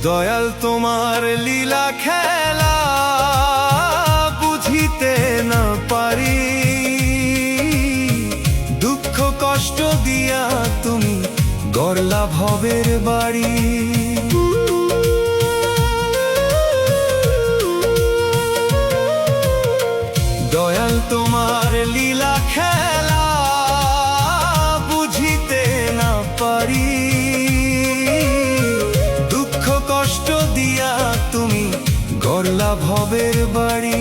দয়াল তোমার লীলা খেলা বুঝিতে না পারি, দুঃখ কষ্ট দিয়া তুমি গড়লা ভবের বাড়ি। দয়াল তোমার লীলা খেলা বুঝিতে না পারি, দুঃখ কষ্ট দিয়া তুমি গড়লা ভবের বাড়ি।